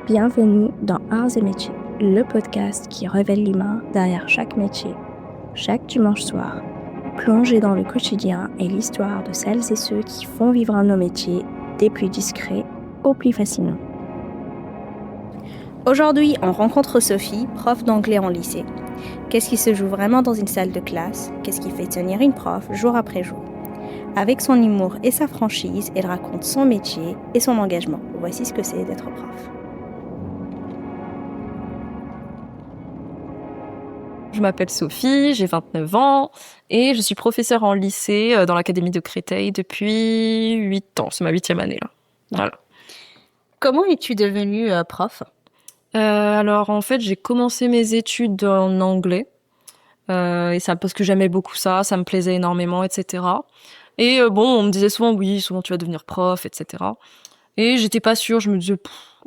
Bienvenue dans Arts et Métiers, le podcast qui révèle l'humain derrière chaque métier. Chaque dimanche soir, plongez dans le quotidien et l'histoire de celles et ceux qui font vivre nos métiers des plus discrets aux plus fascinants. Aujourd'hui, on rencontre Sophie, prof d'anglais en lycée. Qu'est-ce qui se joue vraiment dans une salle de classe? Qu'est-ce qui fait tenir une prof jour après jour? Avec son humour et sa franchise, elle raconte son métier et son engagement. Voici ce que c'est d'être prof. Je m'appelle Sophie, j'ai 29 ans et je suis professeure en lycée dans l'académie de Créteil depuis 8 ans. C'est ma 8e année là. Voilà. Comment es-tu devenue prof? Alors en fait, j'ai commencé mes études en anglais et ça parce que j'aimais beaucoup ça me plaisait énormément, etc. Et bon, on me disait souvent tu vas devenir prof, etc. Et j'étais pas sûre, je me disais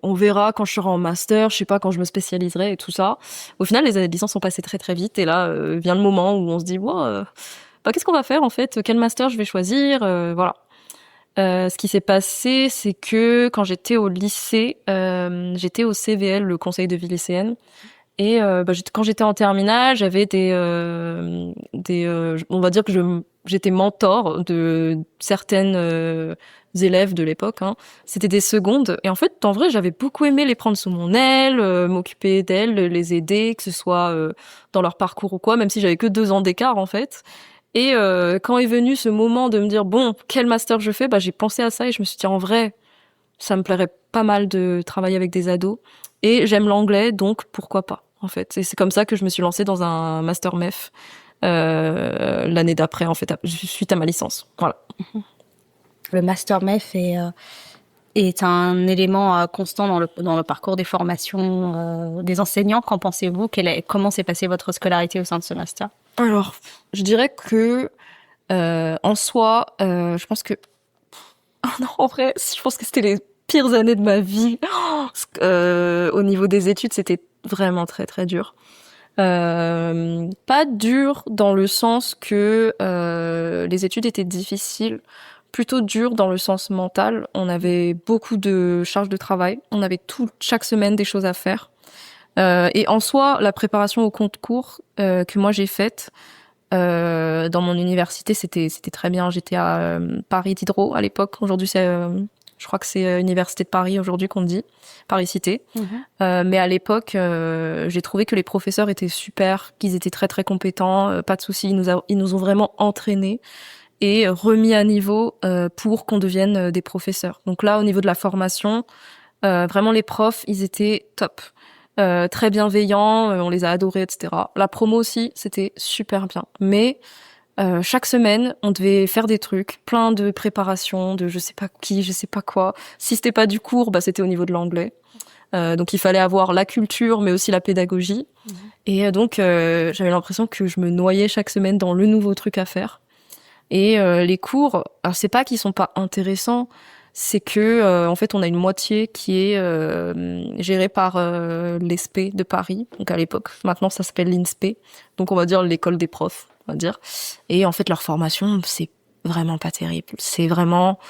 on verra quand je serai en master, je sais pas quand je me spécialiserai et tout ça. Au final, les années de licence sont passées très très vite et là vient le moment où on se dit qu'est-ce qu'on va faire en fait, quel master je vais choisir, voilà. Ce qui s'est passé, c'est que quand j'étais au lycée, j'étais au CVL, le conseil de vie lycéenne. Et quand j'étais en terminale, j'avais on va dire que j'étais mentor de certaines élèves de l'époque. Hein. C'était des secondes. Et en fait, en vrai, j'avais beaucoup aimé les prendre sous mon aile, m'occuper d'elles, les aider, que ce soit dans leur parcours ou quoi, même si j'avais que 2 ans d'écart en fait. Et quand est venu ce moment de me dire bon, quel master je fais, j'ai pensé à ça et je me suis dit en vrai, ça me plairait pas mal de travailler avec des ados. Et j'aime l'anglais, donc pourquoi pas, en fait. Et c'est comme ça que je me suis lancée dans un master MEF l'année d'après, en fait, suite à ma licence. Voilà. Le master MEF est un élément constant dans le parcours des formations des enseignants. Qu'en pensez-vous? Comment s'est passée votre scolarité au sein de ce master? Alors, je dirais que en soi, je pense que non, en vrai, je pense que c'était les pires années de ma vie. Au niveau des études, c'était vraiment très très dur. Pas dur dans le sens que les études étaient difficiles, plutôt dur dans le sens mental. On avait beaucoup de charges de travail, on avait chaque semaine des choses à faire. Et en soi, la préparation au concours que moi j'ai faite dans mon université, c'était très bien. J'étais à Paris Diderot à l'époque. Aujourd'hui, je crois que c'est Université de Paris aujourd'hui qu'on dit, Paris Cité. Mais à l'époque, j'ai trouvé que les professeurs étaient super, qu'ils étaient très très compétents, pas de soucis. Ils nous ont vraiment entraînés et remis à niveau pour qu'on devienne des professeurs. Donc là, au niveau de la formation, vraiment les profs, ils étaient top. Très bienveillants, on les a adorés, etc. La promo aussi, c'était super bien. Mais chaque semaine, on devait faire des trucs, plein de préparations, de je sais pas qui, je sais pas quoi. Si c'était pas du cours, c'était au niveau de l'anglais. Donc il fallait avoir la culture, mais aussi la pédagogie. Et donc j'avais l'impression que je me noyais chaque semaine dans le nouveau truc à faire. Et les cours, alors c'est pas qu'ils sont pas intéressants, c'est que en fait on a une moitié qui est gérée par l'ESP de Paris, donc à l'époque. Maintenant ça s'appelle l'INSPE, donc on va dire l'école des profs, on va dire. Et en fait leur formation c'est vraiment pas terrible, c'est vraiment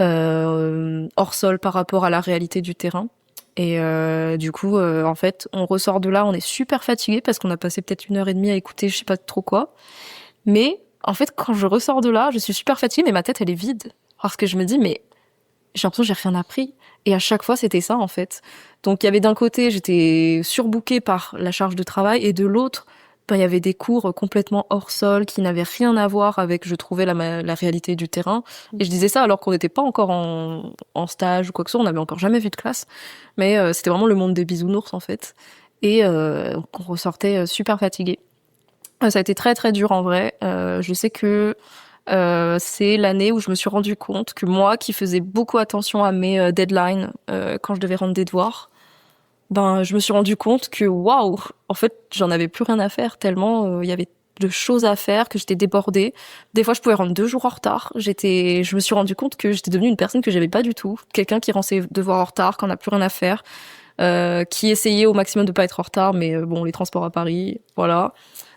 hors sol par rapport à la réalité du terrain. Et du coup en fait on ressort de là, on est super fatigué parce qu'on a passé peut-être 1h30 à écouter je sais pas trop quoi, mais en fait, quand je ressors de là, je suis super fatiguée, mais ma tête, elle est vide. Parce que je me dis, mais j'ai l'impression que j'ai rien appris. Et à chaque fois, c'était ça, en fait. Donc, il y avait d'un côté, j'étais surbookée par la charge de travail, et de l'autre, il y avait des cours complètement hors sol, qui n'avaient rien à voir avec, je trouvais, la réalité du terrain. Et je disais ça alors qu'on n'était pas encore en stage ou quoi que ce soit, on n'avait encore jamais vu de classe. Mais c'était vraiment le monde des bisounours, en fait. Et on ressortait super fatiguée. Ça a été très très dur en vrai. Je sais que c'est l'année où je me suis rendu compte que moi, qui faisais beaucoup attention à mes deadlines quand je devais rendre des devoirs, je me suis rendu compte que waouh, en fait, j'en avais plus rien à faire tellement il y avait de choses à faire, que j'étais débordée. Des fois, je pouvais rendre 2 jours en retard. Je me suis rendu compte que j'étais devenue une personne que j'avais pas du tout. Quelqu'un qui rend ses devoirs en retard, quand on n'a plus rien à faire, qui essayait au maximum de pas être en retard, mais bon, les transports à Paris, voilà.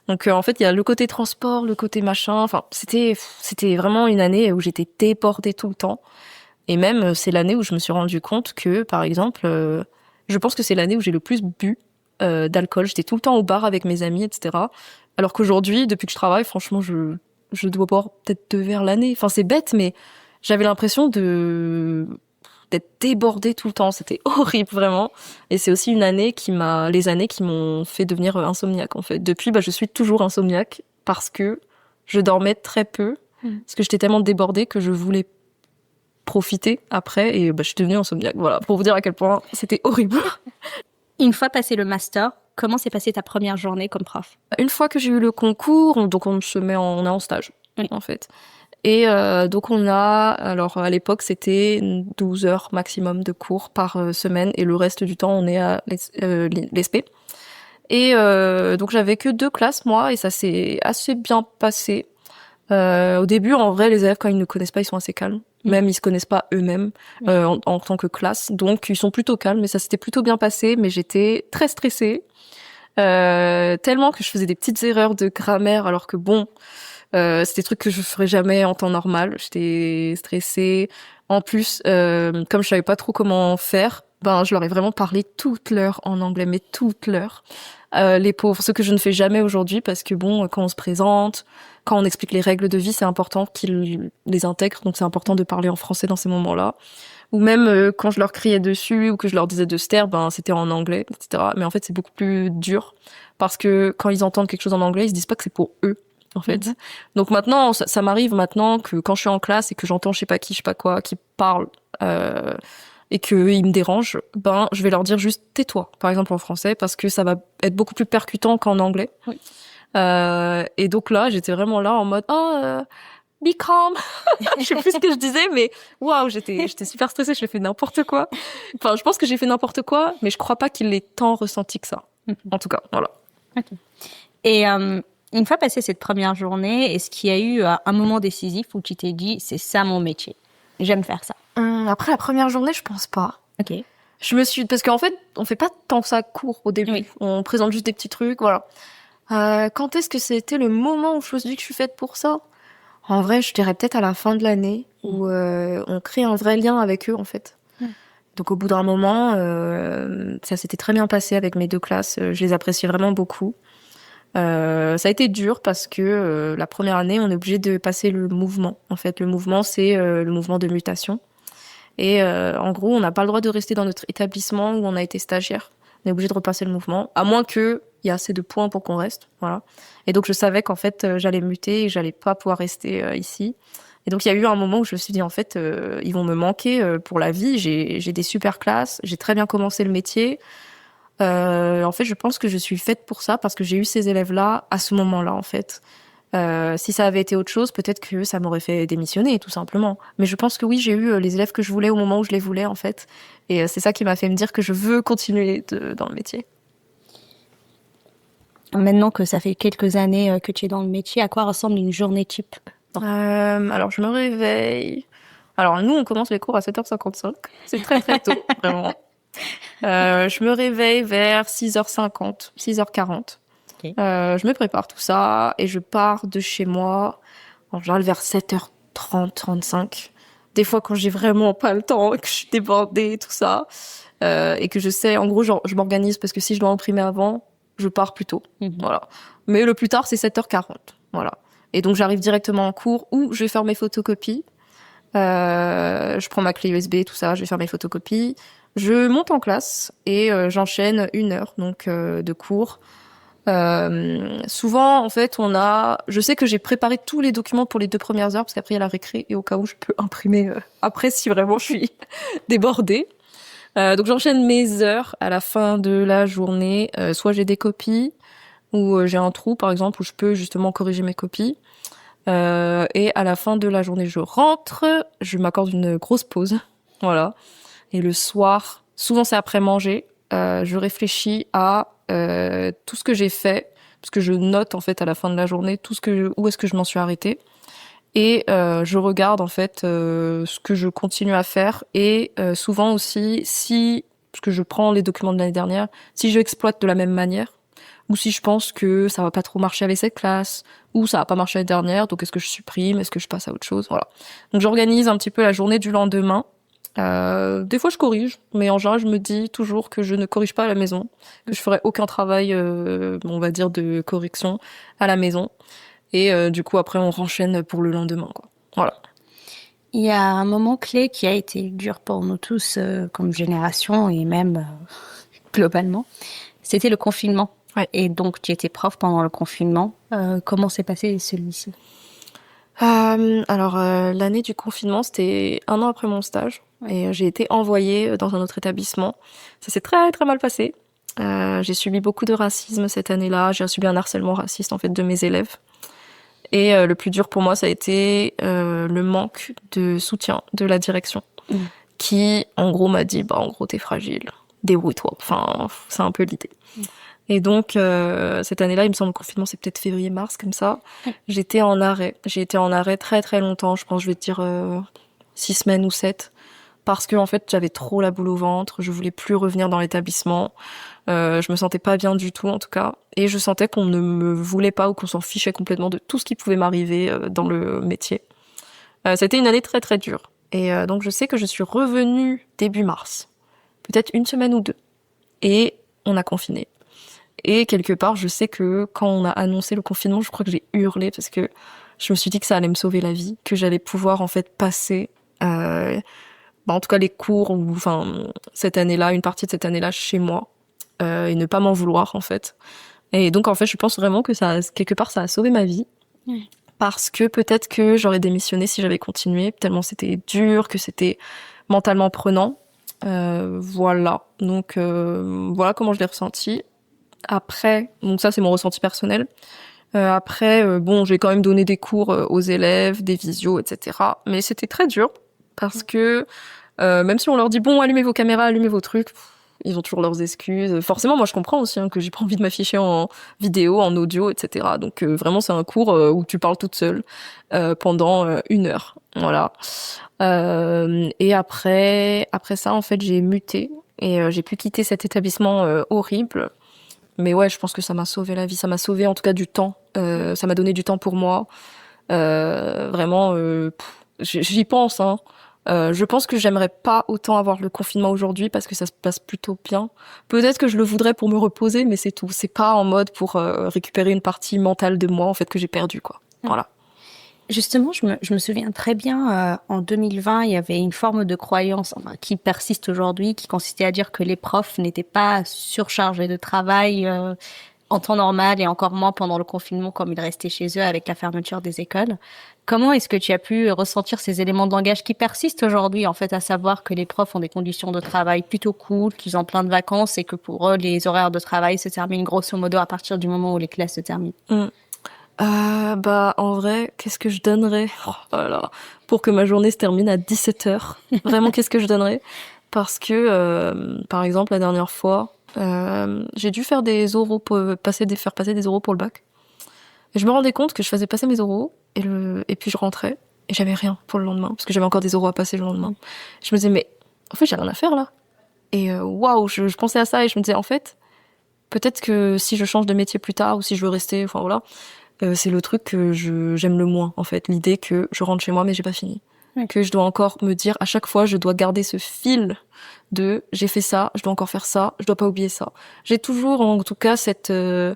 Donc en fait, il y a le côté transport, le côté machin. Enfin, c'était vraiment une année où j'étais débordée tout le temps. Et même c'est l'année où je me suis rendu compte que, par exemple, Je pense que c'est l'année où j'ai le plus bu d'alcool. J'étais tout le temps au bar avec mes amis, etc. Alors qu'aujourd'hui, depuis que je travaille, franchement, je dois boire peut-être 2 verres l'année. Enfin, c'est bête, mais j'avais l'impression d'être débordée tout le temps. C'était horrible, vraiment. Et c'est aussi les années qui m'ont fait devenir insomniaque, en fait. Depuis, je suis toujours insomniaque parce que je dormais très peu, parce que j'étais tellement débordée que je voulais profiter après, et je suis devenue insomniaque. Voilà, pour vous dire à quel point c'était horrible. Une fois passé le master, comment s'est passée ta première journée comme prof? Une fois que j'ai eu le concours, donc on est en stage, en fait. Et donc alors à l'époque c'était 12 heures maximum de cours par semaine, et le reste du temps on est à l'ESP. Et donc j'avais que 2 classes moi, et ça s'est assez bien passé. Au début, en vrai, les élèves, quand ils ne connaissent pas, ils sont assez calmes. Même ils se connaissent pas eux-mêmes en tant que classe, donc ils sont plutôt calmes. Mais ça s'était plutôt bien passé, mais j'étais très stressée, tellement que je faisais des petites erreurs de grammaire, alors que c'est des trucs que je ferais jamais en temps normal. J'étais stressée. En plus, comme je savais pas trop comment faire, je leur ai vraiment parlé toute l'heure en anglais, mais toute l'heure. Les pauvres, ce que je ne fais jamais aujourd'hui, parce que quand on se présente, quand on explique les règles de vie, c'est important qu'ils les intègrent, donc c'est important de parler en français dans ces moments-là. Ou même quand je leur criais dessus ou que je leur disais de se taire, c'était en anglais, etc. Mais en fait, c'est beaucoup plus dur, parce que quand ils entendent quelque chose en anglais, ils se disent pas que c'est pour eux, en fait. Donc maintenant, ça m'arrive maintenant que quand je suis en classe et que j'entends je sais pas quoi, qui parle et qu'ils me dérangent, je vais leur dire juste tais-toi, par exemple en français, parce que ça va être beaucoup plus percutant qu'en anglais. Oui. Et donc là, j'étais vraiment là en mode be calm. Je sais plus ce que je disais, mais waouh, j'étais super stressée, j'ai fait n'importe quoi. Enfin, je pense que j'ai fait n'importe quoi, mais je crois pas qu'il l'ait tant ressenti que ça. En tout cas, voilà. Okay. Et une fois passée cette première journée, est-ce qu'il y a eu un moment décisif où tu t'es dit c'est ça mon métier, j'aime faire ça? Après la première journée, je pense pas. Ok. Parce qu'en fait, on fait pas tant que ça court au début. Oui. On présente juste des petits trucs, voilà. Quand est-ce que c'était le moment où je me suis dit que je suis faite pour ça? En vrai, je dirais peut-être à la fin de l'année, où on crée un vrai lien avec eux, en fait. Donc au bout d'un moment, ça s'était très bien passé avec mes 2 classes. Je les appréciais vraiment beaucoup. Ça a été dur parce que la première année, on est obligé de passer le mouvement. En fait, le mouvement, c'est le mouvement de mutation. Et en gros, on n'a pas le droit de rester dans notre établissement où on a été stagiaire. On est obligé de repasser le mouvement, à moins qu'il y ait assez de points pour qu'on reste. Voilà. Et donc, je savais qu'en fait, j'allais muter et que j'allais pas pouvoir rester ici. Et donc, il y a eu un moment où je me suis dit, en fait, ils vont me manquer pour la vie. J'ai des super classes, j'ai très bien commencé le métier. En fait, je pense que je suis faite pour ça parce que j'ai eu ces élèves-là à ce moment-là, en fait. Si ça avait été autre chose, peut-être que ça m'aurait fait démissionner, tout simplement. Mais je pense que oui, j'ai eu les élèves que je voulais au moment où je les voulais, en fait. Et c'est ça qui m'a fait me dire que je veux continuer dans le métier. Maintenant que ça fait quelques années que tu es dans le métier, à quoi ressemble une journée type? Alors, je me réveille. Alors, nous, on commence les cours à 7h55. C'est très, très tôt, vraiment. Je me réveille vers 6h50, 6h40. Okay. Je me prépare tout ça et je pars de chez moi en général vers 7h30, 35. Des fois, quand j'ai vraiment pas le temps, que je suis débordée, tout ça, et que je sais, en gros, je m'organise parce que si je dois imprimer avant, je pars plus tôt. Voilà. Mais le plus tard, c'est 7h40. Voilà. Et donc, j'arrive directement en cours où je vais faire mes photocopies. Je prends ma clé USB, tout ça, je vais faire mes photocopies. Je monte en classe et j'enchaîne 1 heure donc de cours. Souvent, en fait, je sais que j'ai préparé tous les documents pour les 2 premières heures parce qu'après il y a la récré et au cas où je peux imprimer après si vraiment je suis débordée. Donc j'enchaîne mes heures à la fin de la journée. Soit j'ai des copies ou j'ai un trou par exemple où je peux justement corriger mes copies. Et à la fin de la journée, je rentre, je m'accorde une grosse pause, voilà. Et le soir, souvent c'est après manger, je réfléchis à tout ce que j'ai fait, parce que je note en fait à la fin de la journée où est-ce que je m'en suis arrêtée. Et je regarde en fait ce que je continue à faire et souvent aussi parce que je prends les documents de l'année dernière, si je exploite de la même manière ou si je pense que ça va pas trop marcher avec cette classe ou ça va pas marcher l'année dernière, donc est-ce que je supprime, est-ce que je passe à autre chose, voilà. Donc j'organise un petit peu la journée du lendemain Des fois, je corrige, mais en général, je me dis toujours que je ne corrige pas à la maison, que je ferai aucun travail, on va dire, de correction à la maison. Et du coup, après, on renchaîne pour le lendemain, quoi. Voilà. Il y a un moment clé qui a été dur pour nous tous comme génération et même globalement, c'était le confinement. Ouais. Et donc, tu étais prof pendant le confinement. Comment s'est passé celui-ci? Alors, l'année du confinement, c'était 1 an après mon stage. Et j'ai été envoyée dans un autre établissement. Ça s'est très, très mal passé. J'ai subi beaucoup de racisme cette année-là. J'ai subi un harcèlement raciste, en fait, de mes élèves. Et le plus dur pour moi, ça a été le manque de soutien de la direction. Qui, en gros, m'a dit, en gros, t'es fragile. Débrouille-toi. Enfin, c'est un peu l'idée. Et donc, cette année-là, il me semble, le confinement, c'est peut-être février-mars, comme ça. J'étais en arrêt. J'ai été en arrêt très, très longtemps. Je pense, je vais te dire 6 semaines ou 7. Parce que, en fait, j'avais trop la boule au ventre. Je voulais plus revenir dans l'établissement. Je me sentais pas bien du tout, en tout cas. Et je sentais qu'on ne me voulait pas ou qu'on s'en fichait complètement de tout ce qui pouvait m'arriver dans le métier. C'était une année très, très dure. Et donc, je sais que je suis revenue début mars. Peut-être 1 semaine ou 2. Et on a confiné. Et quelque part, je sais que quand on a annoncé le confinement, je crois que j'ai hurlé parce que je me suis dit que ça allait me sauver la vie, que j'allais pouvoir en fait passer, en tout cas les cours ou enfin cette année-là, une partie de cette année-là chez moi et ne pas m'en vouloir en fait. Et donc en fait, je pense vraiment que ça, quelque part, ça a sauvé ma vie. Parce que peut-être que j'aurais démissionné si j'avais continué, tellement c'était dur, que c'était mentalement prenant. Voilà. Donc voilà comment je l'ai ressenti. Après, donc ça c'est mon ressenti personnel. Après, j'ai quand même donné des cours aux élèves, des visios, etc. Mais c'était très dur parce que même si on leur dit bon, allumez vos caméras, allumez vos trucs, ils ont toujours leurs excuses. Forcément, moi je comprends aussi que j'ai pas envie de m'afficher en vidéo, en audio, etc. Donc vraiment c'est un cours où tu parles toute seule pendant 1 heure. Voilà. Et après ça, en fait, j'ai muté et j'ai pu quitter cet établissement horrible. Mais ouais, je pense que ça m'a sauvé la vie. Ça m'a sauvé en tout cas du temps. Ça m'a donné du temps pour moi. Vraiment, j'y pense. Je pense que j'aimerais pas autant avoir le confinement aujourd'hui parce que ça se passe plutôt bien. Peut-être que je le voudrais pour me reposer, mais c'est tout. C'est pas en mode pour récupérer une partie mentale de moi en fait que j'ai perdue, quoi. Voilà. Justement, je me souviens très bien, en 2020, il y avait une forme de croyance qui persiste aujourd'hui, qui consistait à dire que les profs n'étaient pas surchargés de travail en temps normal et encore moins pendant le confinement comme ils restaient chez eux avec la fermeture des écoles. Comment est-ce que tu as pu ressentir ces éléments de langage qui persistent aujourd'hui, en fait, à savoir que les profs ont des conditions de travail plutôt cool, qu'ils ont plein de vacances et que pour eux, les horaires de travail se terminent grosso modo à partir du moment où les classes se terminent? En vrai, qu'est-ce que je donnerais pour que ma journée se termine à 17h? Vraiment, qu'est-ce que je donnerais? Parce que, par exemple, la dernière fois, j'ai dû faire des oraux pour faire passer des oraux pour le bac. Et je me rendais compte que je faisais passer mes oraux et puis je rentrais et j'avais rien pour le lendemain parce que j'avais encore des oraux à passer le lendemain. Je me disais mais en fait j'ai rien à faire là. Et waouh, je pensais à ça et je me disais en fait peut-être que si je change de métier plus tard ou si je veux rester, enfin voilà. C'est le truc que j'aime le moins, en fait. L'idée que je rentre chez moi, mais j'ai pas fini. Que je dois encore me dire, à chaque fois, je dois garder ce fil de j'ai fait ça, je dois encore faire ça, je dois pas oublier ça. J'ai toujours, en tout cas, ce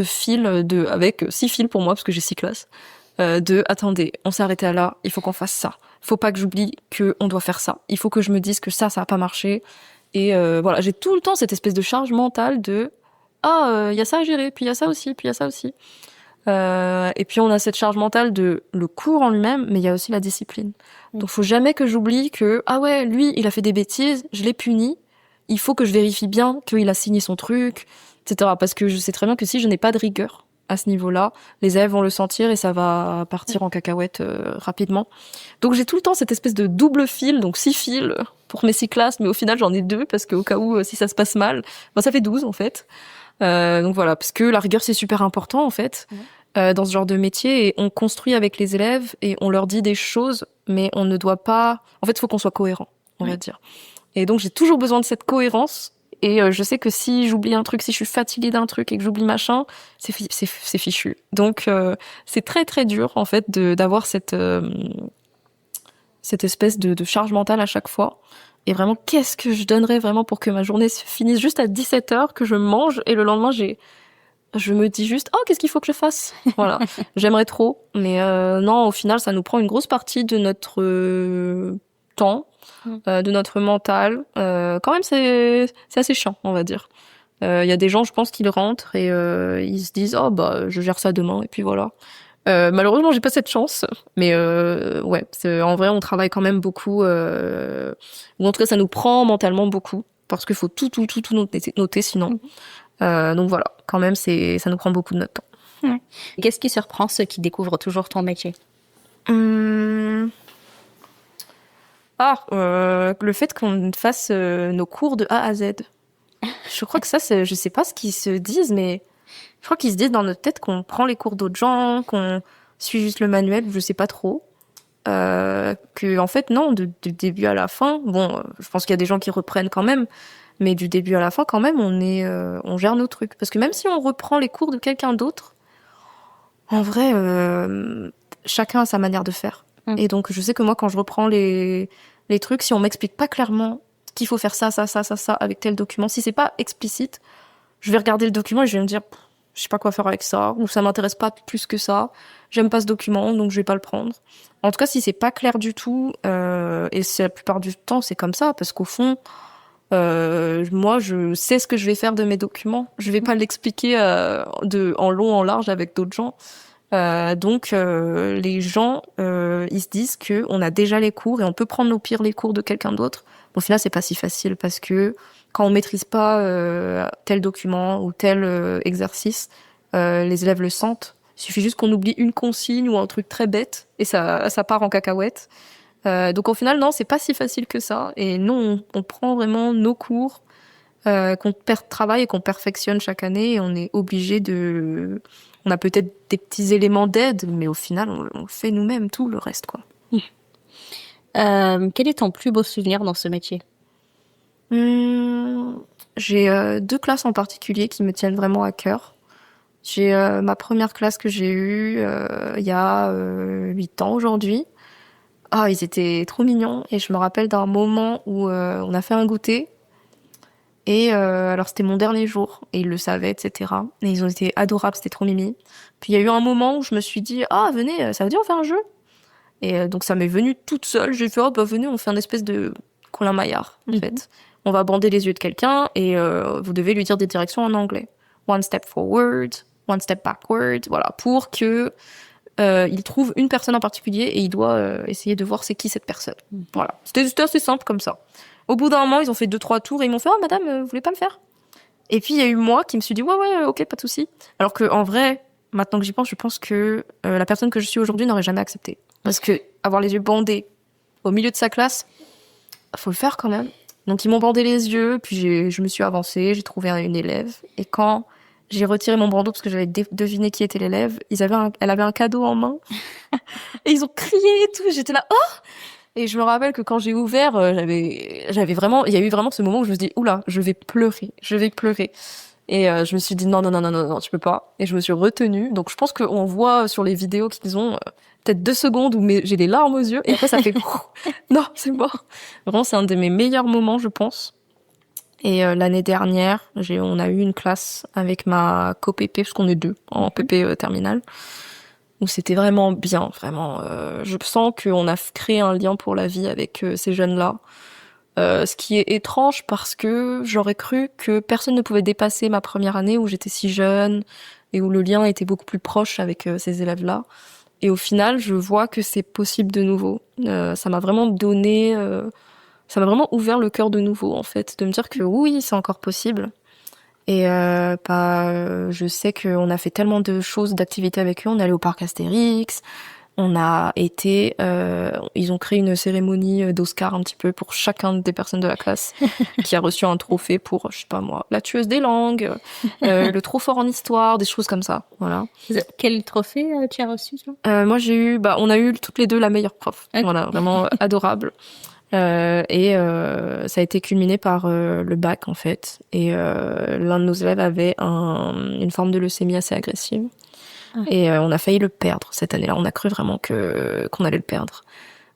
fil avec 6 fils pour moi, parce que j'ai 6 classes, attendez, on s'est arrêté à là, il faut qu'on fasse ça. Faut pas que j'oublie qu'on doit faire ça. Il faut que je me dise que ça a pas marché. Et voilà, j'ai tout le temps cette espèce de charge mentale de y a ça à gérer, puis il y a ça aussi, puis il y a ça aussi. Et puis on a cette charge mentale de le cours en lui-même, mais il y a aussi la discipline. Donc faut jamais que j'oublie que lui il a fait des bêtises, je l'ai puni, il faut que je vérifie bien qu'il a signé son truc, etc. Parce que je sais très bien que si je n'ai pas de rigueur à ce niveau-là, les élèves vont le sentir et ça va partir en cacahuète rapidement. Donc j'ai tout le temps cette espèce de double fil, donc 6 fils pour mes 6 classes, mais au final j'en ai 2 parce qu'au cas où si ça se passe mal, ça fait 12 en fait. Donc voilà, parce que la rigueur c'est super important en fait dans ce genre de métier et on construit avec les élèves et on leur dit des choses, mais on ne doit pas. En fait, il faut qu'on soit cohérent, on va dire. Et donc j'ai toujours besoin de cette cohérence et je sais que si j'oublie un truc, si je suis fatiguée d'un truc et que j'oublie machin, c'est fichu. Donc c'est très très dur en fait d'avoir cette cette espèce de charge mentale à chaque fois. Et vraiment, qu'est-ce que je donnerais vraiment pour que ma journée se finisse juste à 17h, que je mange, et le lendemain, je me dis juste, oh, qu'est-ce qu'il faut que je fasse? Voilà. J'aimerais trop. Mais non, au final, ça nous prend une grosse partie de notre temps, de notre mental. Quand même, c'est assez chiant, on va dire. Il y a des gens, je pense, qu'ils rentrent et ils se disent, oh, bah, je gère ça demain, et puis voilà. Malheureusement, j'ai pas cette chance, mais ouais, en vrai, on travaille quand même beaucoup, ou en tout cas, ça nous prend mentalement beaucoup, parce qu'il faut tout noter sinon. Donc voilà, quand même, ça nous prend beaucoup de notre temps. Ouais. Qu'est-ce qui surprend ceux qui découvrent toujours ton métier? Le fait qu'on fasse nos cours de A à Z. Je crois que ça, je sais pas ce qu'ils se disent, mais je crois qu'ils se disent dans notre tête qu'on prend les cours d'autres gens, qu'on suit juste le manuel, je sais pas trop. Que en fait, non, du début à la fin, bon, je pense qu'il y a des gens qui reprennent quand même, mais du début à la fin, quand même, on gère nos trucs. Parce que même si on reprend les cours de quelqu'un d'autre, en vrai, chacun a sa manière de faire. Et donc, je sais que moi, quand je reprends les trucs, si on m'explique pas clairement qu'il faut faire ça avec tel document, si c'est pas explicite, je vais regarder le document et je vais me dire, je sais pas quoi faire avec ça, ou ça m'intéresse pas plus que ça, j'aime pas ce document, donc je vais pas le prendre. En tout cas, si c'est pas clair du tout, et c'est la plupart du temps, c'est comme ça, parce qu'au fond, moi, je sais ce que je vais faire de mes documents. Je vais pas l'expliquer en long, en large avec d'autres gens. Donc, les gens, ils se disent que on a déjà les cours et on peut prendre au pire les cours de quelqu'un d'autre. Au final, c'est pas si facile parce que quand on maîtrise pas tel document ou tel exercice, les élèves le sentent. Il suffit juste qu'on oublie une consigne ou un truc très bête et ça part en cacahuète. Donc au final, non, c'est pas si facile que ça. Et nous, on prend vraiment nos cours qu'on travaille et qu'on perfectionne chaque année. Et on est obligé on a peut-être des petits éléments d'aide, mais au final, on fait nous-mêmes tout le reste, quoi. Quel est ton plus beau souvenir dans ce métier? J'ai 2 classes en particulier qui me tiennent vraiment à cœur. J'ai ma première classe que j'ai eue il y a 8 ans aujourd'hui. Ah, ils étaient trop mignons et je me rappelle d'un moment où on a fait un goûter et alors c'était mon dernier jour et ils le savaient, etc. Et ils ont été adorables, c'était trop mimi. Puis il y a eu un moment où je me suis dit, ah venez, ça veut dire on fait un jeu? Et donc ça m'est venu toute seule. J'ai fait, oh bah venez, on fait un espèce de Colin Maillard en fait. On va bander les yeux de quelqu'un et vous devez lui dire des directions en anglais. One step forward, one step backward, voilà, pour que il trouve une personne en particulier et il doit essayer de voir c'est qui cette personne. Voilà, c'était assez simple comme ça. Au bout d'un moment, ils ont fait 2-3 tours et ils m'ont fait, oh madame, vous voulez pas le faire? Et puis il y a eu moi qui me suis dit, ouais, ok, pas de souci. Alors que en vrai, maintenant que j'y pense, je pense que la personne que je suis aujourd'hui n'aurait jamais accepté. Parce que avoir les yeux bandés au milieu de sa classe, faut le faire quand même. Donc ils m'ont bandé les yeux, puis je me suis avancée, j'ai trouvé une élève. Et quand j'ai retiré mon bandeau parce que j'avais deviné qui était l'élève, elle avait un cadeau en main. Et ils ont crié et tout. J'étais là, oh! Et je me rappelle que quand j'ai ouvert, j'avais vraiment, il y a eu vraiment ce moment où je me suis dit, oula, je vais pleurer. Et je me suis dit, non, tu peux pas. Et je me suis retenue. Donc je pense qu'on voit sur les vidéos qu'ils ont peut-être 2 secondes où j'ai les larmes aux yeux. Et après ça fait, non, c'est mort. Vraiment, c'est un de mes meilleurs moments, je pense. Et l'année dernière, on a eu une classe avec ma co-PP, parce qu'on est 2 en PP terminale, où c'était vraiment bien, vraiment. Je sens qu'on a créé un lien pour la vie avec ces jeunes-là. Ce qui est étrange parce que j'aurais cru que personne ne pouvait dépasser ma première année où j'étais si jeune et où le lien était beaucoup plus proche avec ces élèves-là. Et au final, je vois que c'est possible de nouveau. Ça m'a vraiment ouvert le cœur de nouveau, en fait, de me dire que oui, c'est encore possible. Et je sais qu'on a fait tellement de choses, d'activités avec eux. On est allé au parc Astérix, on a été, ils ont créé une cérémonie d'Oscar un petit peu pour chacun des personnes de la classe qui a reçu un trophée pour, je sais pas moi, la tueuse des langues, le trop fort en histoire, des choses comme ça. Voilà. Quel trophée tu as reçu, toi? Moi on a eu toutes les 2 la meilleure prof. Okay. Voilà, vraiment adorable. Ça a été culminé par le bac en fait. Et l'un de nos élèves avait une forme de leucémie assez agressive. Et on a failli le perdre cette année-là. On a cru vraiment qu'on allait le perdre.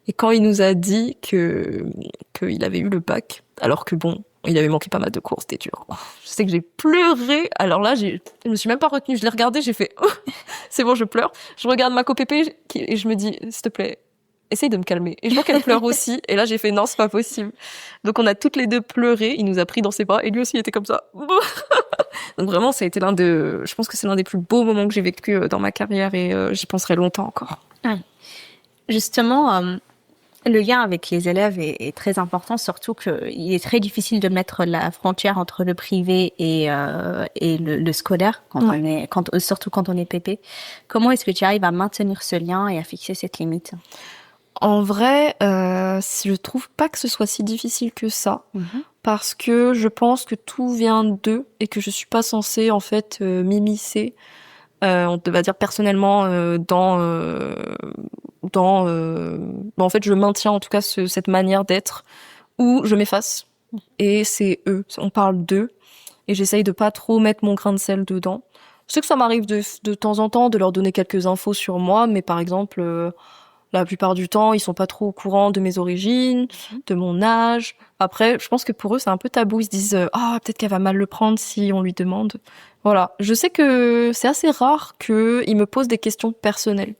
Et quand il nous a dit qu'il avait eu le bac, alors que bon, il avait manqué pas mal de cours, c'était dur. Je sais que j'ai pleuré. Alors là, je me suis même pas retenue. Je l'ai regardé, j'ai fait, oh, c'est bon, je pleure. Je regarde ma copépé et je me dis, s'il te plaît, essaye de me calmer. Et je vois qu'elle pleure aussi. Et là, j'ai fait, non, c'est pas possible. Donc on a toutes les deux pleuré. Il nous a pris dans ses bras et lui aussi il était comme ça. Donc vraiment, ça a été je pense que c'est l'un des plus beaux moments que j'ai vécu dans ma carrière et j'y penserai longtemps encore. Justement, le lien avec les élèves est très important, surtout qu'il est très difficile de mettre la frontière entre le privé et le scolaire, surtout quand on est pépé. Comment est-ce que tu arrives à maintenir ce lien et à fixer cette limite? En vrai, je trouve pas que ce soit si difficile que ça, parce que je pense que tout vient d'eux et que je suis pas censée en fait m'immiscer, on va dire personnellement en fait je maintiens en tout cas cette manière d'être où je m'efface et c'est eux, on parle d'eux et j'essaye de pas trop mettre mon grain de sel dedans. Je sais que ça m'arrive de temps en temps de leur donner quelques infos sur moi, mais par exemple la plupart du temps, ils sont pas trop au courant de mes origines, de mon âge. Après, je pense que pour eux, c'est un peu tabou. Ils se disent peut-être qu'elle va mal le prendre si on lui demande. Voilà. Je sais que c'est assez rare qu'ils me posent des questions personnelles.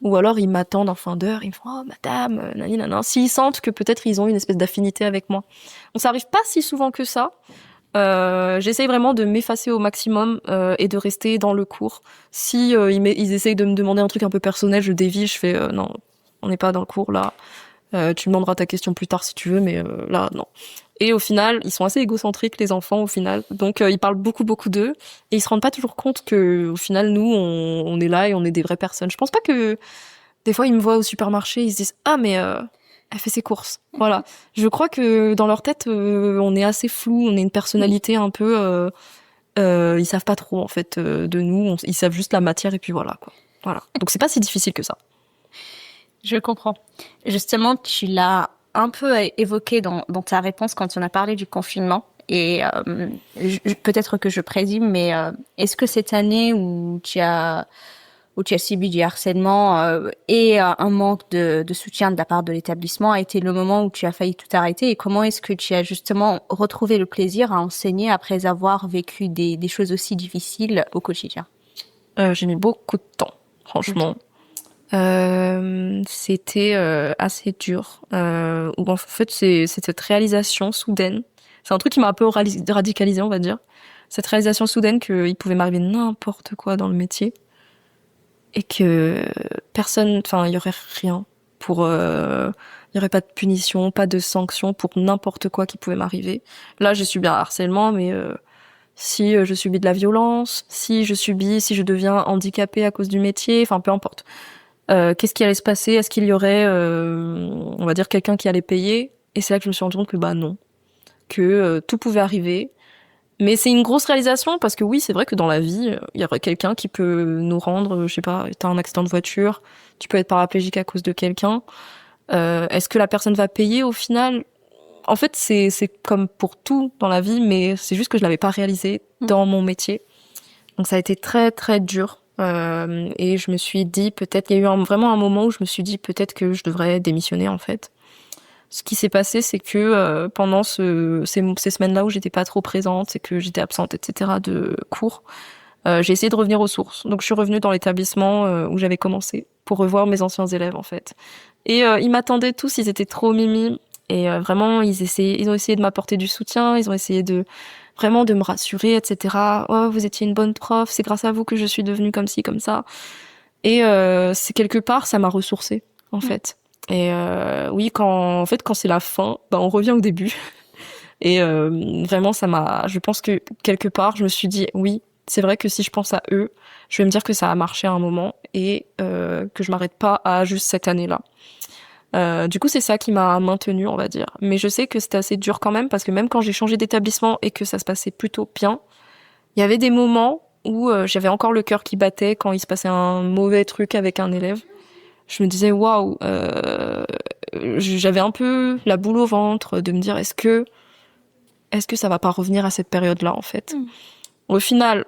Ou alors, ils m'attendent en fin d'heure. Ils me font « Oh, madame, nani, nanan ». S'ils sentent que peut-être ils ont une espèce d'affinité avec moi. Donc, ça arrive pas si souvent que ça. J'essaye vraiment de m'effacer au maximum et de rester dans le cours. Si ils essayent de me demander un truc un peu personnel, je dévie, je fais non, on n'est pas dans le cours là. Tu me demanderas ta question plus tard si tu veux, mais là non. Et au final, ils sont assez égocentriques les enfants au final, donc ils parlent beaucoup d'eux et ils se rendent pas toujours compte que au final nous on est là et on est des vraies personnes. Je pense pas que des fois ils me voient au supermarché, ils se disent ah mais elle fait ses courses. Voilà. Je crois que dans leur tête, on est assez flou, on est une personnalité un peu. Ils savent pas trop en fait de nous. Ils savent juste la matière et puis voilà quoi. Voilà. Donc c'est pas si difficile que ça. Je comprends. Justement, tu l'as un peu évoqué dans ta réponse quand on a parlé du confinement. Et peut-être que je présume, mais est-ce que cette année où tu as subi du harcèlement et un manque de soutien de la part de l'établissement a été le moment où tu as failli tout arrêter? Et comment est-ce que tu as justement retrouvé le plaisir à enseigner après avoir vécu des choses aussi difficiles au quotidien? J'ai mis beaucoup de temps, franchement. C'était assez dur. Où en fait, c'est cette réalisation soudaine. C'est un truc qui m'a un peu radicalisée, on va dire. Cette réalisation soudaine qu'il pouvait m'arriver n'importe quoi dans le métier. Et que personne, il y aurait rien pour, il y aurait pas de punition, pas de sanction pour n'importe quoi qui pouvait m'arriver. Là, j'ai subi un harcèlement, mais si je subis de la violence, si je deviens handicapée à cause du métier, peu importe. Qu'est-ce qui allait se passer? Est-ce qu'il y aurait, on va dire, quelqu'un qui allait payer? Et c'est là que je me suis rendu compte que non, que tout pouvait arriver. Mais c'est une grosse réalisation parce que oui, c'est vrai que dans la vie, il y aurait quelqu'un qui peut nous rendre, je sais pas, t'as un accident de voiture, tu peux être paraplégique à cause de quelqu'un. Est-ce que la personne va payer au final? En fait, c'est comme pour tout dans la vie, mais c'est juste que je l'avais pas réalisé dans mon métier. Donc ça a été très très dur. Et je me suis dit peut-être, il y a eu vraiment un moment où je me suis dit peut-être que je devrais démissionner en fait. Ce qui s'est passé, c'est que pendant ces semaines-là où j'étais pas trop présente et que j'étais absente, etc. de cours, j'ai essayé de revenir aux sources. Donc je suis revenue dans l'établissement où j'avais commencé pour revoir mes anciens élèves en fait. Et ils m'attendaient tous, ils étaient trop mimi et vraiment ils ont essayé de m'apporter du soutien, ils ont essayé de me rassurer, etc. Oh, vous étiez une bonne prof, c'est grâce à vous que je suis devenue comme ci, comme ça. Et c'est quelque part, ça m'a ressourcée en fait. Et oui, quand c'est la fin, on revient au début. Et vraiment, je pense que quelque part, je me suis dit, oui, c'est vrai que si je pense à eux, je vais me dire que ça a marché à un moment et que je m'arrête pas à juste cette année-là. Du coup, c'est ça qui m'a maintenue, on va dire. Mais je sais que c'était assez dur quand même parce que même quand j'ai changé d'établissement et que ça se passait plutôt bien, il y avait des moments où j'avais encore le cœur qui battait quand il se passait un mauvais truc avec un élève. Je me disais waouh, j'avais un peu la boule au ventre de me dire est-ce que ça va pas revenir à cette période-là en fait. Au final,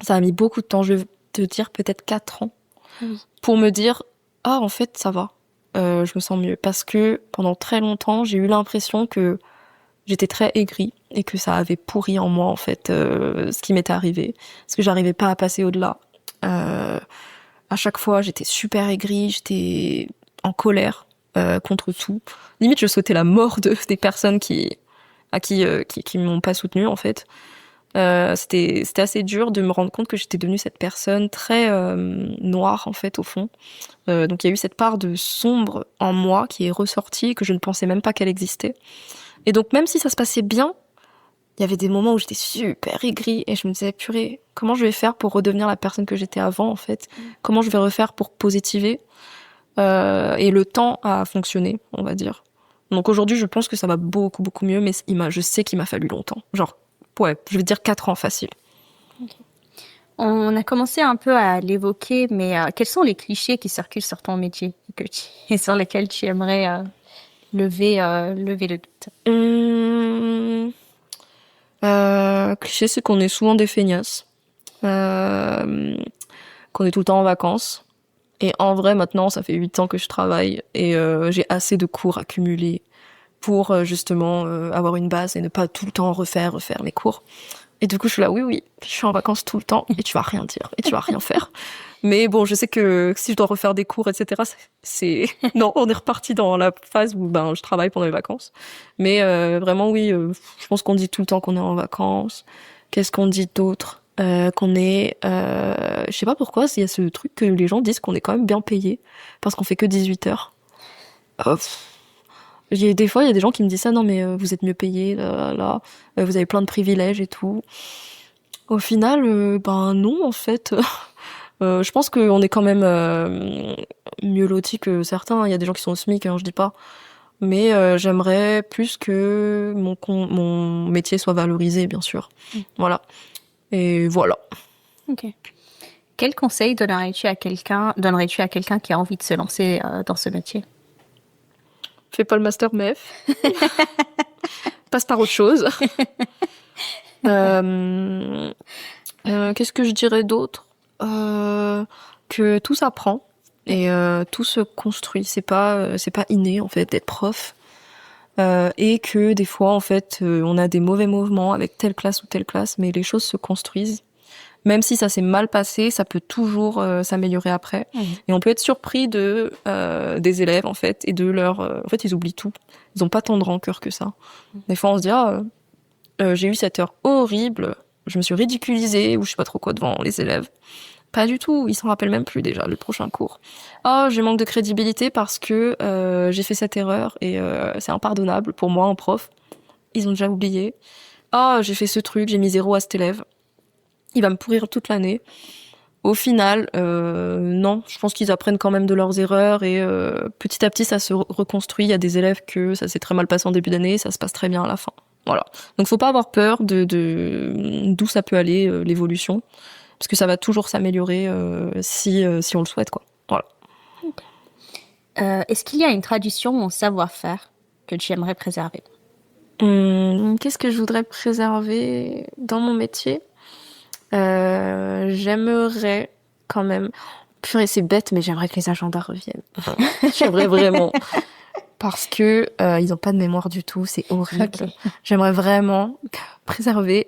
ça a mis beaucoup de temps, je vais te dire peut-être 4 ans pour me dire en fait ça va. je me sens mieux. Parce que pendant très longtemps, j'ai eu l'impression que j'étais très aigrie et que ça avait pourri en moi, en fait, ce qui m'était arrivé. Parce que j'arrivais pas à passer au-delà. À chaque fois, j'étais super aigrie, j'étais en colère contre tout. Limite, je souhaitais la mort des personnes qui m'ont pas soutenue, en fait. C'était assez dur de me rendre compte que j'étais devenue cette personne très noire, en fait, au fond. Donc il y a eu cette part de sombre en moi qui est ressortie et que je ne pensais même pas qu'elle existait. Et donc même si ça se passait bien, il y avait des moments où j'étais super aigrie et je me disais, purée, comment je vais faire pour redevenir la personne que j'étais avant, en fait? Comment je vais refaire pour positiver? Et le temps a fonctionné, on va dire. Donc aujourd'hui, je pense que ça va beaucoup, beaucoup mieux, mais je sais qu'il m'a fallu longtemps. Genre, ouais, je vais dire 4 ans facile. Okay. On a commencé un peu à l'évoquer, mais quels sont les clichés qui circulent sur ton métier et sur lesquels tu aimerais lever le doute? Cliché, c'est qu'on est souvent des feignasses, qu'on est tout le temps en vacances. Et en vrai, maintenant, ça fait 8 ans que je travaille et j'ai assez de cours accumulés pour justement avoir une base et ne pas tout le temps refaire mes cours. Et du coup, je suis là, oui, je suis en vacances tout le temps et tu vas rien dire et tu vas rien faire. Mais bon, je sais que si je dois refaire des cours, etc., non, on est reparti dans la phase où je travaille pendant les vacances. Mais vraiment, oui, je pense qu'on dit tout le temps qu'on est en vacances. Qu'est-ce qu'on dit d'autre? Qu'on est... je sais pas pourquoi, il y a ce truc que les gens disent qu'on est quand même bien payé parce qu'on fait que 18 heures. Des fois, il y a des gens qui me disent ça, non mais vous êtes mieux payé, là, vous avez plein de privilèges et tout. Au final, non, en fait. Je pense qu'on est quand même mieux lotis que certains. Il y a des gens qui sont au SMIC, je dis pas. Mais j'aimerais plus que mon métier soit valorisé, bien sûr. Voilà. Et voilà. Ok. Quel conseil donnerais-tu à quelqu'un qui a envie de se lancer dans ce métier? Fais pas le master MEF. Passe par autre chose. Qu'est-ce que je dirais d'autre? Que tout s'apprend et tout se construit. C'est pas inné en fait d'être prof. Et que des fois en fait on a des mauvais mouvements avec telle classe ou telle classe, mais les choses se construisent. Même si ça s'est mal passé, ça peut toujours s'améliorer après. Et on peut être surpris des élèves en fait et de leur. En fait, ils oublient tout. Ils ont pas tant de rancœur que ça. Des fois, on se dit j'ai eu cette heure horrible, je me suis ridiculisée ou je sais pas trop quoi devant les élèves. Pas du tout, ils s'en rappellent même plus déjà le prochain cours. Je manque de crédibilité parce que j'ai fait cette erreur et c'est impardonnable pour moi en prof. Ils ont déjà oublié. J'ai fait ce truc, j'ai mis 0 à cet élève. Il va me pourrir toute l'année. Au final, non, je pense qu'ils apprennent quand même de leurs erreurs et petit à petit ça se reconstruit. Il y a des élèves que ça s'est très mal passé en début d'année, ça se passe très bien à la fin. Voilà. Donc faut pas avoir peur d'où ça peut aller l'évolution, parce que ça va toujours s'améliorer si on le souhaite, quoi. Voilà. Est-ce qu'il y a une tradition ou un savoir-faire que tu aimerais préserver? Qu'est-ce que je voudrais préserver dans mon métier? J'aimerais quand même... Purée, c'est bête, mais j'aimerais que les agendas reviennent. J'aimerais vraiment. Parce que ils ont pas de mémoire du tout, c'est horrible. Okay. J'aimerais vraiment préserver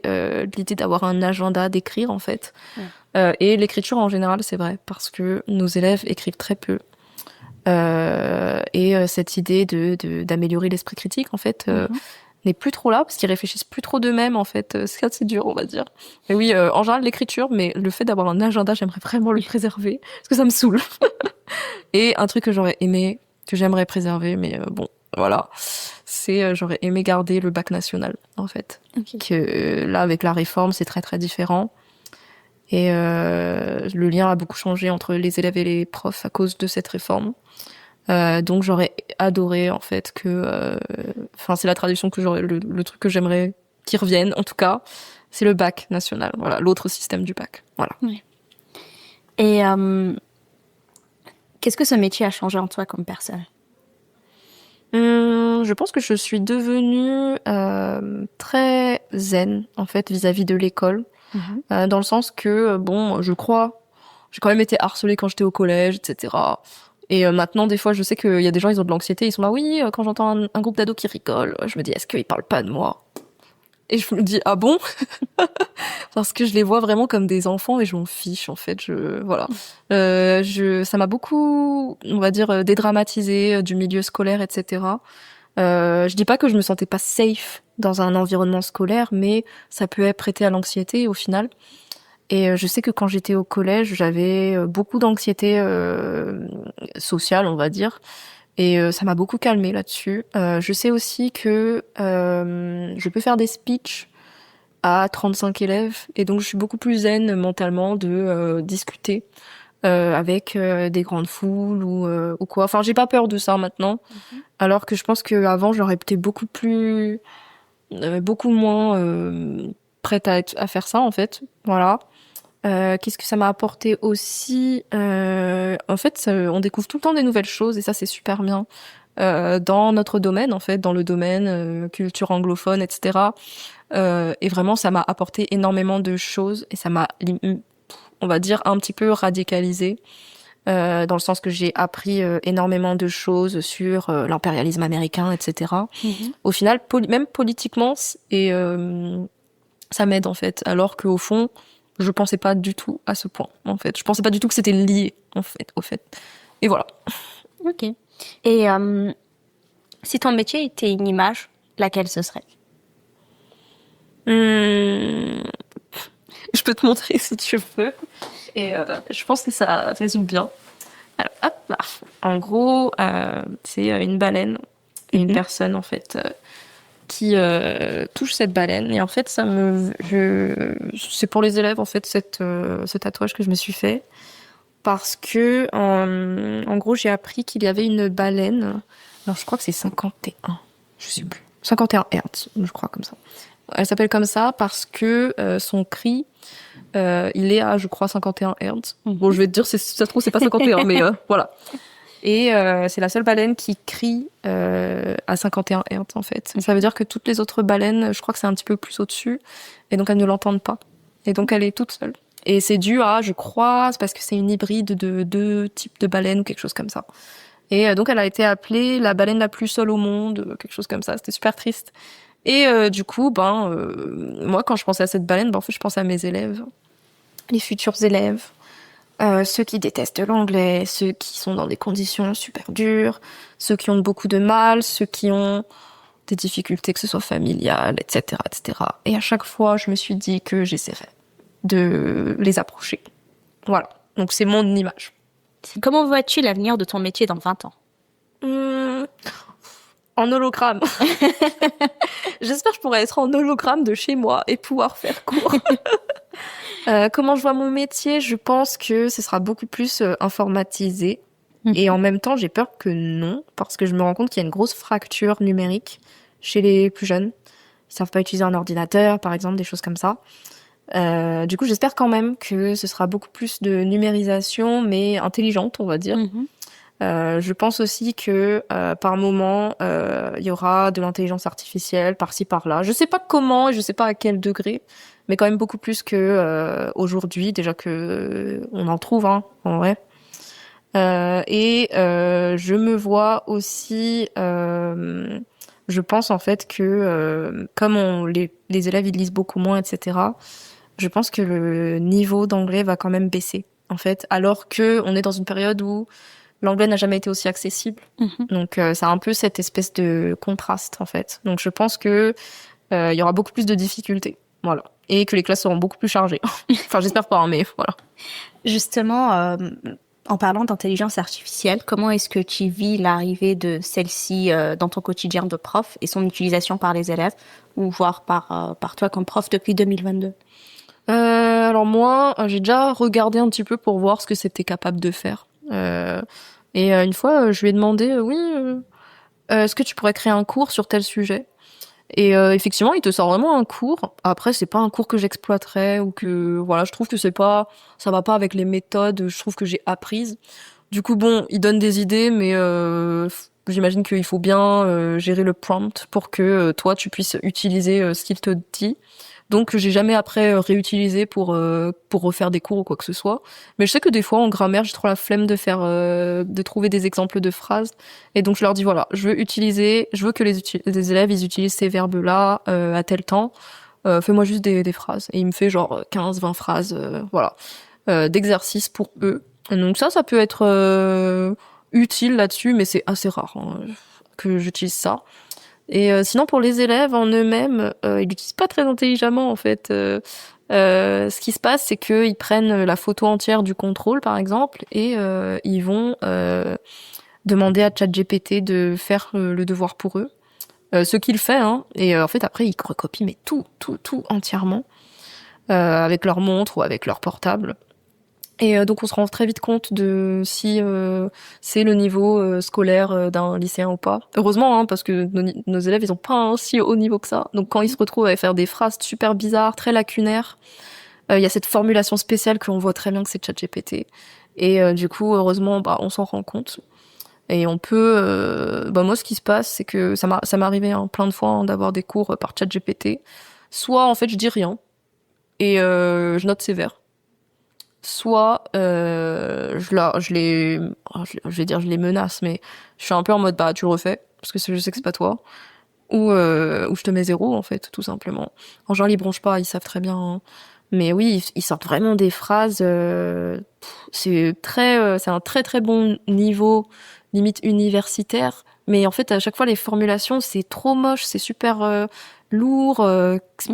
l'idée d'avoir un agenda, d'écrire en fait. Et l'écriture en général, c'est vrai, parce que nos élèves écrivent très peu. Et cette idée d'améliorer l'esprit critique, en fait, n'est plus trop là, parce qu'ils réfléchissent plus trop d'eux-mêmes, en fait. C'est assez dur, on va dire. Mais oui, en général, l'écriture, mais le fait d'avoir un agenda, j'aimerais vraiment le préserver, parce que ça me saoule. Et un truc que j'aimerais préserver, mais bon, voilà, c'est j'aurais aimé garder le bac national, en fait. Okay. Que là, avec la réforme, c'est très, très différent. Et le lien a beaucoup changé entre les élèves et les profs à cause de cette réforme. Donc j'aurais adoré en fait que, c'est la traduction que j'aurais, le truc que j'aimerais qu'il revienne en tout cas, c'est le bac national. Voilà, l'autre système du bac. Voilà. Oui. Et qu'est-ce que ce métier a changé en toi comme personne? Je pense que je suis devenue très zen en fait vis-à-vis de l'école, dans le sens que je crois, j'ai quand même été harcelée quand j'étais au collège, etc. Et maintenant, des fois, je sais qu'il y a des gens, ils ont de l'anxiété, ils sont là, oui, quand j'entends un groupe d'ados qui rigole, je me dis, est-ce qu'ils parlent pas de moi? Et je me dis, ah bon? Parce que je les vois vraiment comme des enfants et je m'en fiche, en fait. Voilà. Ça m'a beaucoup, on va dire, dédramatisé du milieu scolaire, etc. Je dis pas que je me sentais pas safe dans un environnement scolaire, mais ça peut prêter à l'anxiété au final. Et je sais que quand j'étais au collège, j'avais beaucoup d'anxiété sociale, on va dire. Et ça m'a beaucoup calmée là-dessus. Je sais aussi que je peux faire des speeches à 35 élèves. Et donc, je suis beaucoup plus zen mentalement de discuter avec des grandes foules ou quoi. Enfin, j'ai pas peur de ça maintenant. Alors que je pense qu'avant, j'aurais été beaucoup moins prête à faire ça, en fait. Voilà. Qu'est-ce que ça m'a apporté aussi En fait, on découvre tout le temps des nouvelles choses et ça, c'est super bien. Dans notre domaine, en fait, dans le domaine culture anglophone, etc. Et vraiment, ça m'a apporté énormément de choses et ça m'a, on va dire, un petit peu radicalisé. Dans le sens que j'ai appris énormément de choses sur l'impérialisme américain, etc. Au final, même politiquement, et ça m'aide en fait. Alors qu'au fond, je pensais pas du tout à ce point, en fait. Je pensais pas du tout que c'était lié, en fait, au fait. Et voilà. Ok. Et si ton métier était une image, laquelle ce serait? Je peux te montrer si tu veux. Et je pense que ça résume bien. Alors, hop là. En gros, c'est une baleine, une personne en fait qui touche cette baleine. Et en fait, c'est pour les élèves en fait ce tatouage que je me suis fait parce que en gros, j'ai appris qu'il y avait une baleine. Alors, je crois que c'est 51. Je sais plus. 51 Hertz, je crois comme ça. Elle s'appelle comme ça parce que son cri, il est à, je crois, 51 Hertz. Bon, je vais te dire, si ça se trouve, c'est pas 51, mais voilà. Et c'est la seule baleine qui crie à 51 Hertz, en fait. Ça veut dire que toutes les autres baleines, je crois que c'est un petit peu plus au-dessus, et donc elles ne l'entendent pas. Et donc elle est toute seule. Et c'est dû à, je crois, c'est parce que c'est une hybride de deux types de baleines ou quelque chose comme ça. Et donc elle a été appelée la baleine la plus seule au monde, quelque chose comme ça. C'était super triste. Et du coup, moi, quand je pensais à cette baleine, en fait, je pensais à mes élèves, les futurs élèves, ceux qui détestent l'anglais, ceux qui sont dans des conditions super dures, ceux qui ont beaucoup de mal, ceux qui ont des difficultés, que ce soit familiales, etc., etc. Et à chaque fois, je me suis dit que j'essaierais de les approcher. Voilà. Donc, c'est mon image. Comment vois-tu l'avenir de ton métier dans 20 ans? En hologramme. J'espère que je pourrai être en hologramme de chez moi et pouvoir faire cours. Comment je vois mon métier? Je pense que ce sera beaucoup plus informatisé. Et en même temps, j'ai peur que non, parce que je me rends compte qu'il y a une grosse fracture numérique chez les plus jeunes. Ils savent pas utiliser un ordinateur, par exemple, des choses comme ça. Du coup, j'espère quand même que ce sera beaucoup plus de numérisation, mais intelligente, on va dire. Je pense aussi que par moment, il y aura de l'intelligence artificielle par-ci par-là. Je sais pas comment et je sais pas à quel degré, mais quand même beaucoup plus que aujourd'hui. Déjà que on en trouve, hein, en vrai. Je me vois aussi. Je pense en fait que comme les élèves ils lisent beaucoup moins, etc. Je pense que le niveau d'anglais va quand même baisser, en fait, alors que on est dans une période où l'anglais n'a jamais été aussi accessible. Donc, c'est un peu cette espèce de contraste, en fait. Donc, je pense que il y aura beaucoup plus de difficultés. Voilà. Et que les classes seront beaucoup plus chargées. Enfin, j'espère pas, hein, mais voilà. Justement, en parlant d'intelligence artificielle, comment est-ce que tu vis l'arrivée de celle-ci dans ton quotidien de prof et son utilisation par les élèves ou voire par toi comme prof depuis 2022? Alors moi, j'ai déjà regardé un petit peu pour voir ce que c'était capable de faire. Et une fois, je lui ai demandé, est-ce que tu pourrais créer un cours sur tel sujet? Et effectivement, il te sort vraiment un cours. Après, c'est pas un cours que j'exploiterais ou que voilà, je trouve que ça va pas avec les méthodes. Je trouve que j'ai apprises. Du coup, bon, il donne des idées, mais j'imagine qu'il faut bien gérer le prompt pour que toi tu puisses utiliser ce qu'il te dit. Donc j'ai jamais après réutilisé pour refaire des cours ou quoi que ce soit. Mais je sais que des fois en grammaire j'ai trop la flemme de trouver des exemples de phrases, et donc je leur dis voilà, je veux que les élèves ils utilisent ces verbes là à tel temps. Fais-moi juste des phrases. Et il me fait genre 15-20 phrases, voilà, d'exercices pour eux. Et donc ça peut être utile là-dessus, mais c'est assez rare que j'utilise ça. Et sinon pour les élèves en eux-mêmes, ils l'utilisent pas très intelligemment en fait. Ce qui se passe, c'est qu'ils prennent la photo entière du contrôle par exemple, et ils vont demander à ChatGPT de faire le devoir pour eux. Ce qu'il fait, hein, et en fait après ils recopient mais tout entièrement avec leur montre ou avec leur portable. Et donc on se rend très vite compte de si c'est le niveau scolaire d'un lycéen ou pas. Heureusement, hein, parce que nos élèves ils ont pas un si haut niveau que ça. Donc quand ils se retrouvent à faire des phrases super bizarres, très lacunaires, il y a cette formulation spéciale qu'on voit très bien que c'est ChatGPT. Et du coup, heureusement, on s'en rend compte. Et on peut... moi, ce qui se passe, c'est que ça m'est arrivé plein de fois d'avoir des cours par ChatGPT. Soit, en fait, je dis rien et je note sévère. Soit je les menace, mais je suis un peu en mode tu le refais parce que je sais que c'est pas toi, ou je te mets 0 en fait, tout simplement. En genre ils bronchent pas, ils savent très bien, hein. Mais oui, ils sortent vraiment des phrases. C'est un très très bon niveau, limite universitaire. Mais en fait, à chaque fois, les formulations, c'est trop moche, c'est super lourd.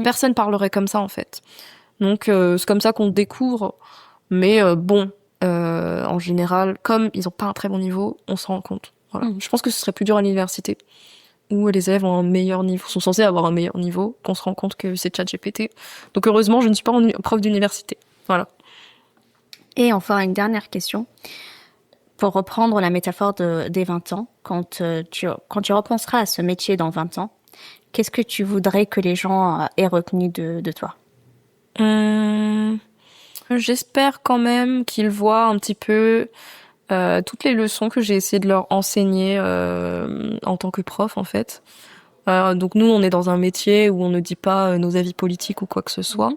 Personne parlerait comme ça en fait. Donc c'est comme ça qu'on découvre. Mais en général, comme ils ont pas un très bon niveau, on s'en rend compte. Voilà. Je pense que ce serait plus dur à l'université, où les élèves ont un meilleur niveau, sont censés avoir un meilleur niveau, qu'on se rend compte que c'est ChatGPT. Donc heureusement, je ne suis pas prof d'université. Voilà. Et enfin, une dernière question. Pour reprendre la métaphore des 20 ans, quand tu repenseras à ce métier dans 20 ans, qu'est-ce que tu voudrais que les gens aient retenu de toi? J'espère quand même qu'ils voient un petit peu toutes les leçons que j'ai essayé de leur enseigner en tant que prof en fait. Donc nous, on est dans un métier où on ne dit pas nos avis politiques ou quoi que ce soit.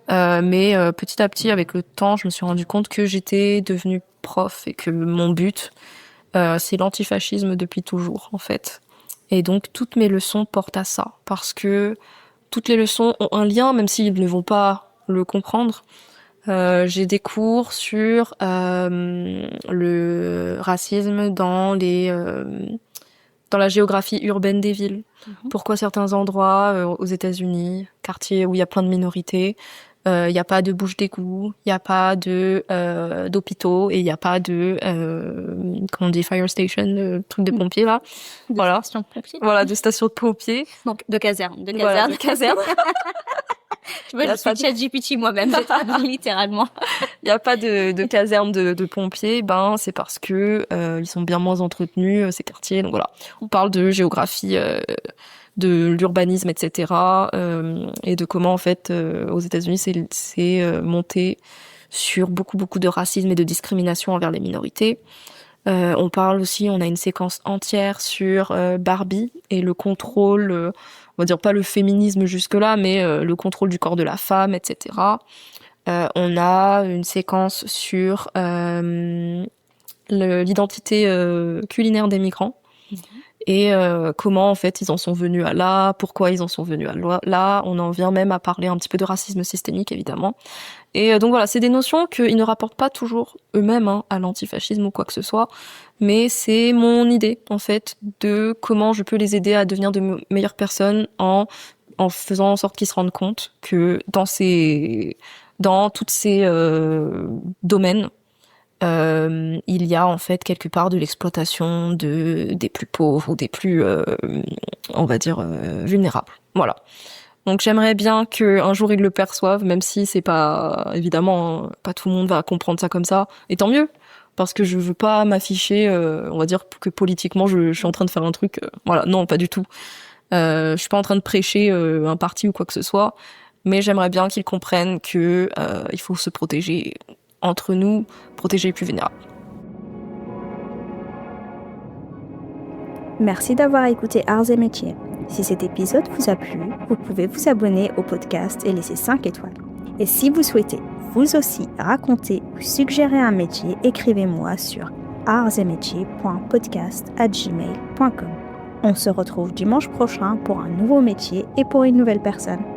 Mais petit à petit, avec le temps, je me suis rendu compte que j'étais devenue prof et que mon but, c'est l'antifascisme depuis toujours en fait. Et donc toutes mes leçons portent à ça, parce que toutes les leçons ont un lien, même s'ils ne vont pas le comprendre. J'ai des cours sur le racisme dans la géographie urbaine des villes. Pourquoi certains endroits aux États-Unis, quartiers où il y a plein de minorités, il n'y a pas de bouche d'égout, il n'y a pas d'hôpitaux, et il n'y a pas de comment on dit, fire station, truc de pompiers là. Voilà. Station de pompiers. Voilà, de station de pompiers. Donc, de caserne. Voilà, de caserne. Je suis ChatGPT moi-même, j'ai traduit littéralement. Il n'y a pas de caserne de pompiers, c'est parce que ils sont bien moins entretenus, ces quartiers. Donc voilà, on parle de géographie, de l'urbanisme, etc. Et de comment en fait aux États-Unis c'est monté sur beaucoup de racisme et de discrimination envers les minorités. On parle aussi, on a une séquence entière sur Barbie et le contrôle, on va dire pas le féminisme jusque-là, mais le contrôle du corps de la femme, etc. On a une séquence sur l'identité culinaire des migrants. Et comment en fait ils en sont venus à là, pourquoi ils en sont venus à là. On en vient même à parler un petit peu de racisme systémique évidemment. Et donc voilà, c'est des notions qu'ils ne rapportent pas toujours eux-mêmes à l'antifascisme ou quoi que ce soit, mais c'est mon idée en fait de comment je peux les aider à devenir de meilleures personnes en faisant en sorte qu'ils se rendent compte que dans tous ces domaines, il y a en fait quelque part de l'exploitation des plus pauvres ou des plus on va dire vulnérables. Voilà. Donc j'aimerais bien qu'un jour ils le perçoivent, même si c'est pas évidemment pas tout le monde va comprendre ça comme ça, et tant mieux, parce que je veux pas m'afficher on va dire que politiquement je suis en train de faire un truc voilà, non, pas du tout. Je suis pas en train de prêcher un parti ou quoi que ce soit, mais j'aimerais bien qu'ils comprennent que il faut se protéger entre nous, protéger les plus vulnérables. Merci d'avoir écouté Arts et Métiers. Si cet épisode vous a plu, vous pouvez vous abonner au podcast et laisser 5 étoiles. Et si vous souhaitez vous aussi raconter ou suggérer un métier, écrivez-moi sur artsetmétiers.podcast@gmail.com. On se retrouve dimanche prochain pour un nouveau métier et pour une nouvelle personne.